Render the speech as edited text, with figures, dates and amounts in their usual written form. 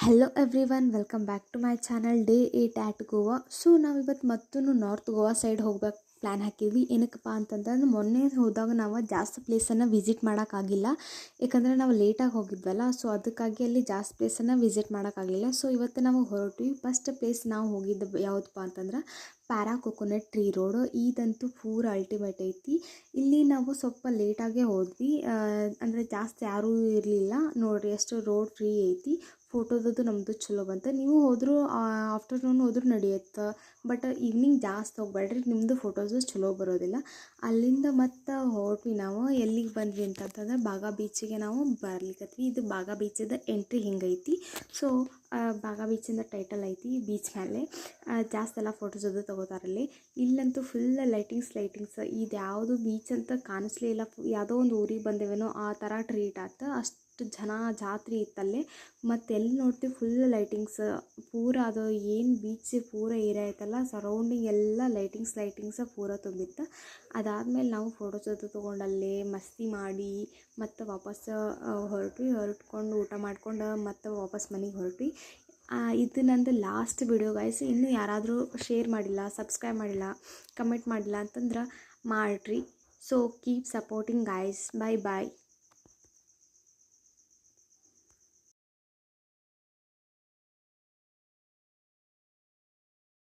Hello everyone, welcome back to my channel day 8 at Goa. So ನಾವಿವತ್ತು ಮತ್ತೂ north Goa side ಹೋಗ್ಬೇಕು plan ಹಾಕಿದ್ವಿ. ಏನಕ್ಕಪ್ಪ ಅಂತಂದ್ರೆ ಮೊನ್ನೆ ಹೋದಾಗ ನಾವು ಜಾಸ್ತಿ ಪ್ಲೇಸನ್ನು ವಿಸಿಟ್ ಮಾಡೋಕ್ಕಾಗಿಲ್ಲ, ಯಾಕಂದರೆ ನಾವು ಲೇಟಾಗಿ ಹೋಗಿದ್ವಲ್ಲ. ಸೊ ಅದಕ್ಕಾಗಿ ಅಲ್ಲಿ ಜಾಸ್ತಿ ಪ್ಲೇಸನ್ನು ವಿಸಿಟ್ ಮಾಡೋಕ್ಕಾಗಲಿಲ್ಲ. ಸೊ ಇವತ್ತು ನಾವು ಹೊರಟ್ವಿ. ಫಸ್ಟ್ ಪ್ಲೇಸ್ ನಾವು ಹೋಗಿದ್ದು ಯಾವುದಪ್ಪ ಅಂತಂದ್ರೆ ಪ್ಯಾರಾ ಕೊಕೊನಟ್ ಟ್ರೀ ರೋಡು. ಇದಂತೂ ಪೂರ ಅಲ್ಟಿಮೇಟ್ ಐತಿ. ಇಲ್ಲಿ ನಾವು ಸ್ವಲ್ಪ ಲೇಟಾಗೇ ಹೋದ್ವಿ, ಅಂದರೆ ಜಾಸ್ತಿ ಯಾರೂ ಇರಲಿಲ್ಲ. ನೋಡಿರಿ ಎಷ್ಟು ರೋಡ್ ಫ್ರೀ ಐತಿ. ಫೋಟೋದದು ನಮ್ಮದು ಚಲೋ ಬಂತು. ನೀವು ಹೋದರೂ ಆಫ್ಟರ್ನೂನ್ ಹೋದ್ರೂ ನಡೆಯುತ್ತೆ, ಬಟ್ ಈವ್ನಿಂಗ್ ಜಾಸ್ತಿ ಹೋಗ್ಬೇಡ್ರಿ, ನಿಮ್ಮದು ಫೋಟೋಸು ಚಲೋ ಬರೋದಿಲ್ಲ. ಅಲ್ಲಿಂದ ಮತ್ತು ಹೊರಟ್ವಿ. ನಾವು ಎಲ್ಲಿಗೆ ಬಂದ್ವಿ ಅಂತಂತಂದ್ರೆ ಬಾಗಾ ಬೀಚಿಗೆ ನಾವು ಬರ್ಲಿಕ್ಕತ್ವಿ. ಇದು Baga ಬೀಚದ entry ಹಿಂಗೈತಿ. So Baga ಬೀಚಿಂದ title ಐತಿ ಬೀಚ್ ಮೇಲೆ. ಜಾಸ್ತಿ ಎಲ್ಲ ಫೋಟೋಸ್ ಅದು ತೊಗೋತಾರಲ್ಲಿ. ಇಲ್ಲಂತೂ ಫುಲ್ ಲೈಟಿಂಗ್ಸ್. ಇದು ಯಾವುದು ಬೀಚ್ ಅಂತ ಕಾಣಿಸ್ಲೇ ಇಲ್ಲ. ಯಾವುದೋ ಒಂದು ಊರಿಗೆ ಬಂದೇವೇನೋ ಆ ಥರ ಟ್ರೀಟ್ ಆಯ್ತು. ಅಷ್ಟು ಜನ ಜಾತ್ರೆ ಇತ್ತಲ್ಲೇ. ಮತ್ತು ಎಲ್ಲಿ ನೋಡ್ತೀವಿ ಫುಲ್ ಲೈಟಿಂಗ್ಸ್. ಪೂರ ಅದು ಏನು ಬೀಚ್ ಪೂರ ಏರಿಯಾ ಐತಲ್ಲ, ಸರೌಂಡಿಂಗ್ ಎಲ್ಲ ಲೈಟಿಂಗ್ಸ್ ಪೂರ ತುಂಬಿತ್ತು. ಅದಾದಮೇಲೆ ನಾವು ಫೋಟೋಸ್ ಅದು ತೊಗೊಂಡಲ್ಲೇ ಮಸ್ತಿ ಮಾಡಿ ಮತ್ತು ವಾಪಸ್ ಹೊರಟ್ಕೊಂಡು ಊಟ ಮಾಡ್ಕೊಂಡು ಮತ್ತು ವಾಪಸ್ ಮನೆಗೆ ಹೊರಟ್ವಿ. ಇದು ನಂದು ಲಾಸ್ಟ್ ವಿಡಿಯೋ ಗೈಸ್. ಇನ್ನೂ ಯಾರಾದರೂ ಶೇರ್ ಮಾಡಿಲ್ಲ, ಸಬ್ಸ್ಕ್ರೈಬ್ ಮಾಡಿಲ್ಲ, ಕಮೆಂಟ್ ಮಾಡಿಲ್ಲ ಅಂತಂದ್ರೆ ಮಾಡಿರಿ. So keep supporting guys. ಬಾಯ್.